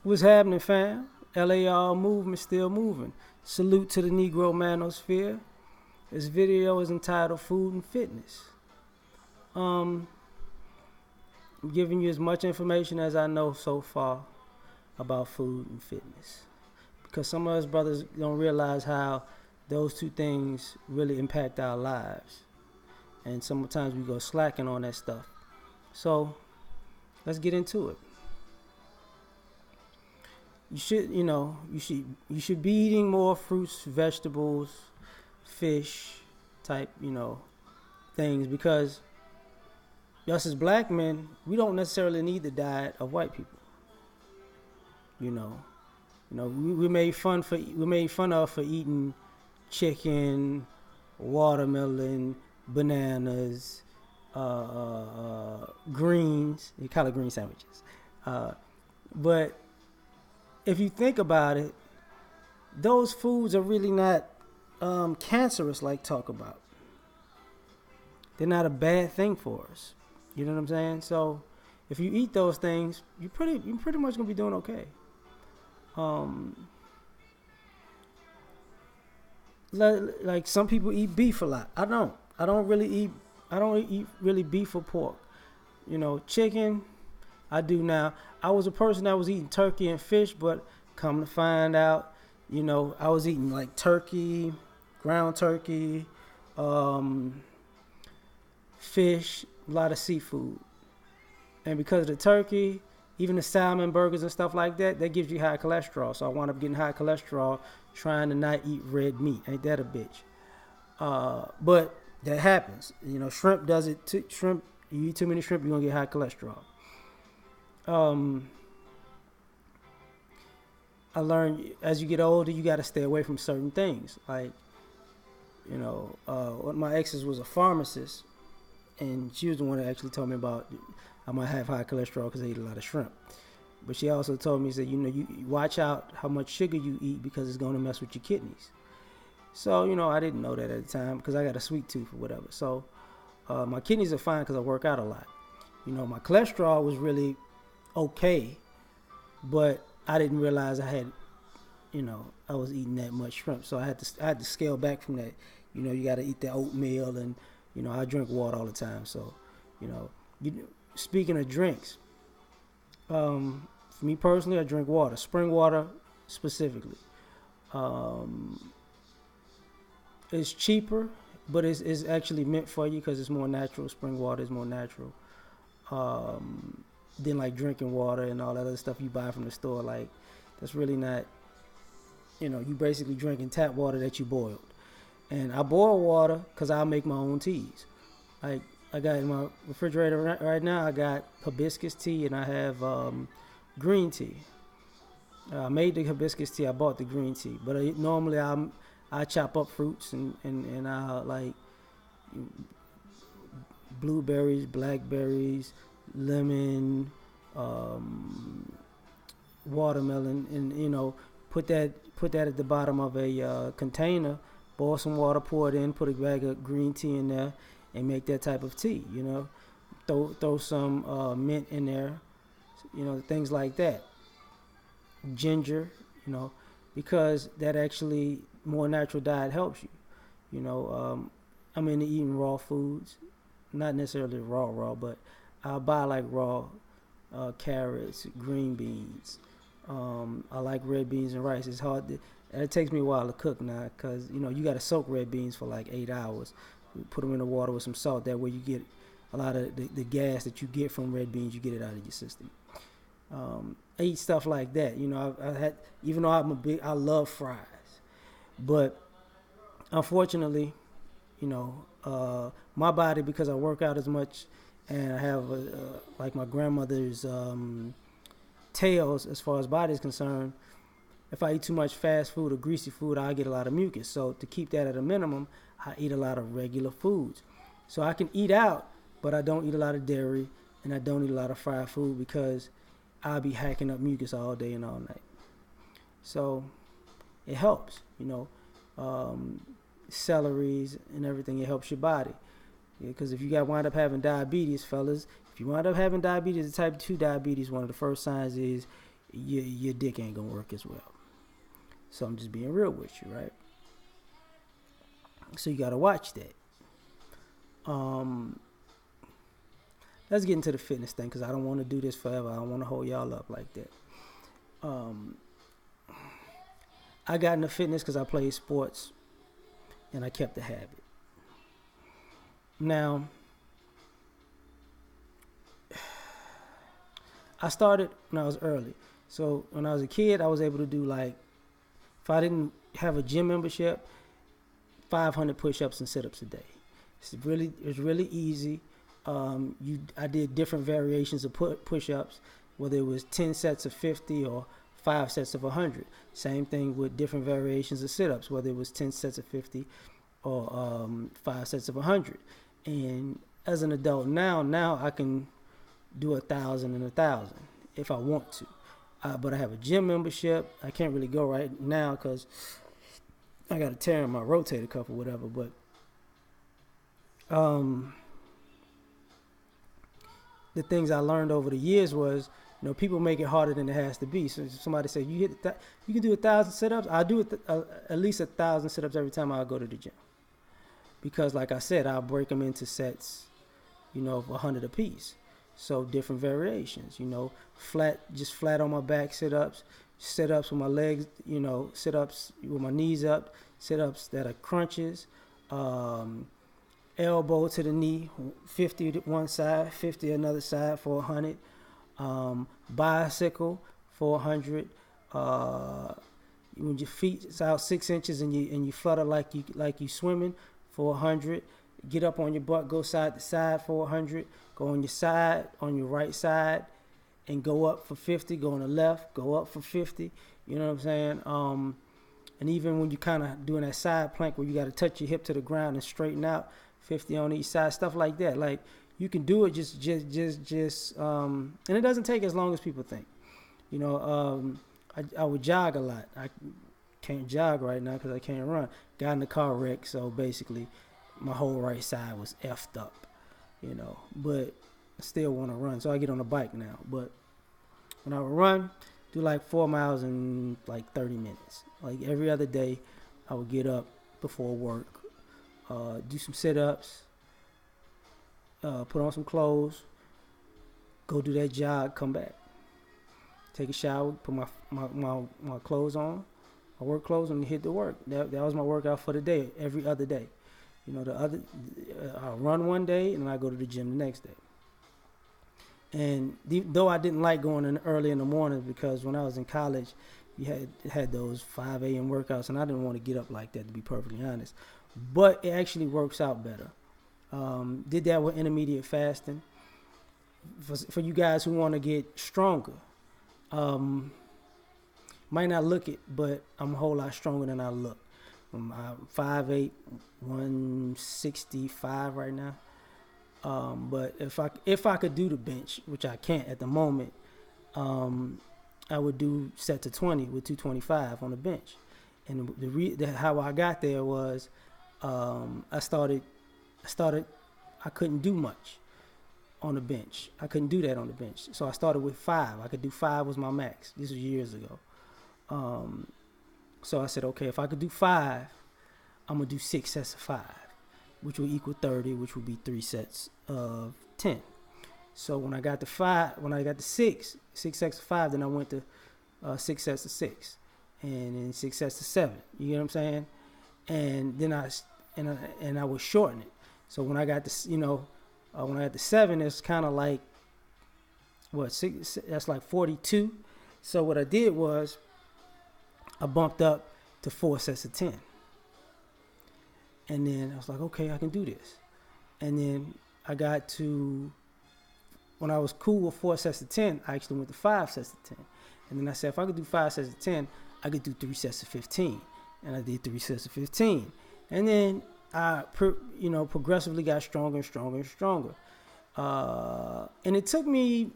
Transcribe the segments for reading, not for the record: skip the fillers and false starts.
What's happening, fam? LAR movement still moving. Salute to the Negro Manosphere. This video is entitled Food and Fitness. Um, I'm giving you as much information as I know so far about food and fitness. Because some of us brothers don't realize how those two things really impact our lives. And sometimes we go slacking on that stuff. So let's get into it. You should be eating more fruits, vegetables, fish type, things because us as black men, we don't necessarily need the diet of white people. You know, we made fun of for eating chicken, watermelon, bananas, greens. You call it green sandwiches, but if you think about it, those foods are really not cancerous like talk about. They're not a bad thing for us. You know what I'm saying? So if you eat those things, you're pretty much gonna be doing okay. Um, like some people eat beef a lot. I don't. I don't really eat. I don't eat really beef or pork. Chicken. I do now. I was a person that was eating turkey and fish, but come to find out, I was eating like turkey, ground turkey, um, fish, a lot of seafood. And because of the turkey, even the salmon burgers and stuff like that, that gives you high cholesterol. So I wound up getting high cholesterol trying to not eat red meat. Ain't that a bitch? But that happens. Shrimp does it too. Shrimp, you eat too many shrimp, you're going to get high cholesterol. Um, I learned as you get older, you got to stay away from certain things. Like, one of my exes was a pharmacist, and she was the one that actually told me about I might have high cholesterol because I eat a lot of shrimp. But she also told me, said, you watch out how much sugar you eat because it's going to mess with your kidneys. So, I didn't know that at the time because I got a sweet tooth or whatever. So, my kidneys are fine because I work out a lot. My cholesterol was really okay, but I didn't realize I was eating that much shrimp. So I had to scale back from that. You got to eat the oatmeal, and I drink water all the time. So, you know, speaking of drinks, for me personally, I drink water, spring water specifically. Um, it's cheaper, but it's actually meant for you because it's more natural. Spring water is more natural um, than like drinking water and all that other stuff you buy from the store. Like that's really not. You basically drinking tap water that you boiled. And I boil water because I make my own teas. Like I got in my refrigerator right now. I got hibiscus tea and I have green tea. I made the hibiscus tea. I bought the green tea, but normally I chop up fruits and I like blueberries, blackberries, lemon, um, watermelon, and put that at the bottom of a container. Boil some water, pour it in, put a bag of green tea in there, and make that type of tea. Throw some mint in there. Things like that. Ginger. Because that actually more natural diet helps you. I'm into eating raw foods, not necessarily raw, but I'll buy like raw carrots, green beans. I like red beans and rice. It's hard to, and it takes me a while to cook now because you got to soak red beans for like 8 hours. You put them in the water with some salt. That way you get a lot of the gas that you get from red beans. You get it out of your system. I eat stuff like that. I had even though I love fries, but unfortunately, my body because I work out as much and I have like my grandmother's tails as far as body is concerned. If I eat too much fast food or greasy food, I get a lot of mucus. So to keep that at a minimum, I eat a lot of regular foods. So I can eat out, but I don't eat a lot of dairy and I don't eat a lot of fried food because I'll be hacking up mucus all day and all night. So it helps, celeries and everything. It helps your body. Because if you got wind up having diabetes, fellas, if you wind up having diabetes, the type 2 diabetes, one of the first signs is your dick ain't gonna work as well. So I'm just being real with you, right? So you gotta watch that. Let's get into the fitness thing because I don't want to do this forever. I don't want to hold y'all up like that. I got into fitness because I played sports and I kept the habit. Now, I started when I was early. So when I was a kid, I was able to do like, if I didn't have a gym membership, 500 push-ups and sit-ups a day. It's really easy. I did different variations of push-ups, whether it was 10 sets of 50 or 5 sets of 100. Same thing with different variations of sit-ups, whether it was 10 sets of 50 or 5 sets of 100. And as an adult now I can do 1,000 and 1,000 if I want to. But I have a gym membership. I can't really go right now because I got to tear in my rotator cuff or whatever. But the things I learned over the years was, people make it harder than it has to be. So somebody said, you can do 1,000 sit-ups. I do at least 1,000 sit-ups every time I go to the gym. Because like I said, I'll break them into sets, of 100 apiece. So different variations, flat on my back sit-ups with my legs, sit-ups with my knees up, sit-ups that are crunches, elbow to the knee, 50 to one side, 50 another side for 100, bicycle for 100, when your feet is out 6 inches and you flutter like you swimming for 100, get up on your butt, go side to side for 100, go on your side, on your right side, and go up for 50, go on the left, go up for 50, you know what I'm saying? And even when you kind of doing that side plank where you got to touch your hip to the ground and straighten out, 50 on each side, stuff like that. Like, you can do it just, and it doesn't take as long as people think. I would jog a lot. I can't jog right now because I can't run. Got in a car wreck, so basically my whole right side was effed up, but I still want to run, so I get on a bike now. But when I would run, do like 4 miles in like 30 minutes. Like every other day, I would get up before work, do some sit-ups, put on some clothes, go do that jog, come back, take a shower, put my clothes on, my work clothes, and hit the work. That was my workout for the day, every other day. I'll run one day and I go to the gym the next day. And though I didn't like going in early in the morning because when I was in college, you had those 5 a.m. workouts, and I didn't want to get up like that, to be perfectly honest. But it actually works out better. Did that with intermediate fasting. For you guys who want to get stronger, might not look it, but I'm a whole lot stronger than I look. I'm 5'8", 165 right now. But if I could do the bench, which I can't at the moment, I would do set to 20 with 225 on the bench. And how I got there was I couldn't do much on the bench. I couldn't do that on the bench. So I started with 5. I could do 5 was my max. This was years ago. So I said, okay, if I could do 5, I'm going to do 6 sets of 5, which will equal 30, which will be 3 sets of 10. So when I got to 6 sets of 5, then I went to 6 sets of 6, and then 6 sets of 7. You get what I'm saying? And then I would shorten it. So when I got to, when I got to 7, it's kind of like, 6, that's like 42. So what I did was I bumped up to 4 sets of 10. And then I was like, okay, I can do this. And then I got to, when I was cool with 4 sets of 10, I actually went to 5 sets of 10. And then I said, if I could do 5 sets of 10, I could do 3 sets of 15. And I did 3 sets of 15. And then I, progressively got stronger and stronger and stronger. And it took me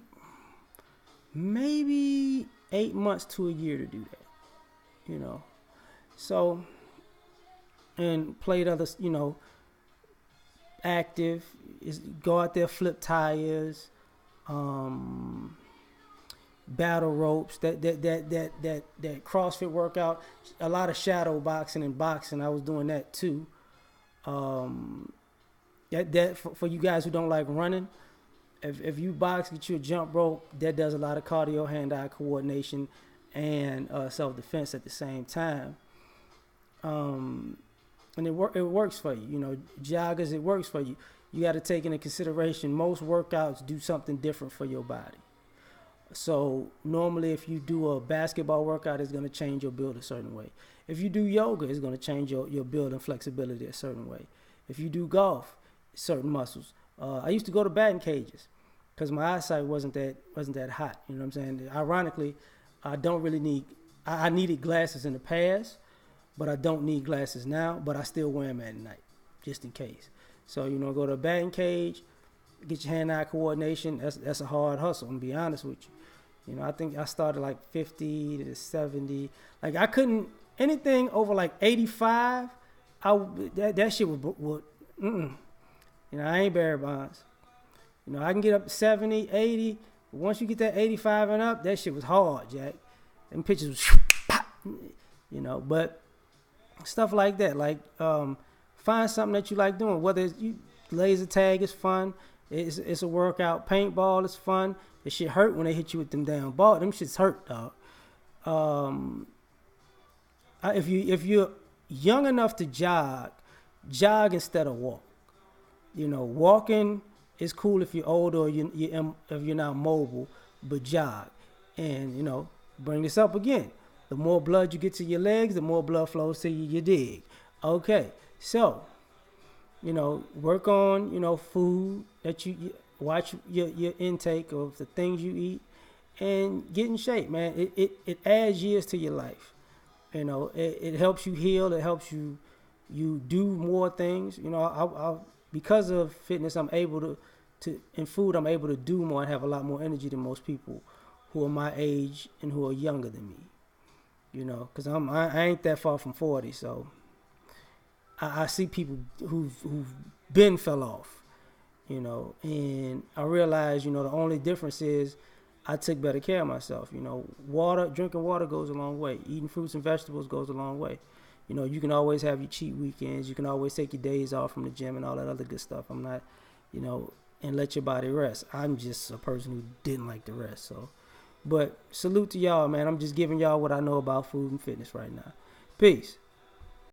maybe 8 months to a year to do that. So, and played other, active, go out there, flip tires, battle ropes, that CrossFit workout, a lot of shadow boxing and boxing. I was doing that too. Um, that for you guys who don't like running, if you box, get you a jump rope. That does a lot of cardio, hand-eye coordination, and self-defense at the same time. Um, and it works for you. You know, joggers, it works for you. You got to take into consideration most workouts do something different for your body. So normally, if you do a basketball workout, it's going to change your build a certain way. If you do yoga, it's going to change your build and flexibility a certain way. If you do golf, certain muscles. I used to go to batting cages because my eyesight wasn't that hot. You know what I'm saying? Ironically, I don't really need. I needed glasses in the past, but I don't need glasses now. But I still wear them at night, just in case. So go to a batting cage, get your hand-eye coordination. That's a hard hustle. I'm gonna be honest with you. I think I started like 50 to 70. Like I couldn't anything over like 85. That shit would I ain't Barry Bonds. I can get up to 70, 80. But once you get that 85 and up, that shit was hard, Jack. Them pitches was pop, but stuff like that. Like find something that you like doing. Whether it's laser tag is fun. It's a workout. Paintball is fun. The shit hurt when they hit you with them damn ball. Them shits hurt, dog. If you're young enough to jog instead of walk. Walking is cool if you're older or if you're not mobile, but jog. And bring this up again. The more blood you get to your legs, the more blood flows to you dig. Okay, so work on food that you watch your intake of the things you eat and get in shape, man. It adds years to your life. It helps you heal. It helps you do more things. I because of fitness, I'm able to in food, I'm able to do more and have a lot more energy than most people who are my age and who are younger than me. Because I ain't that far from 40, so I see people who've been fell off, and I realize, the only difference is I took better care of myself. Drinking water goes a long way. Eating fruits and vegetables goes a long way. You can always have your cheat weekends. You can always take your days off from the gym and all that other good stuff. I'm not, and let your body rest. I'm just a person who didn't like to rest. So, but salute to y'all, man. I'm just giving y'all what I know about food and fitness right now. Peace.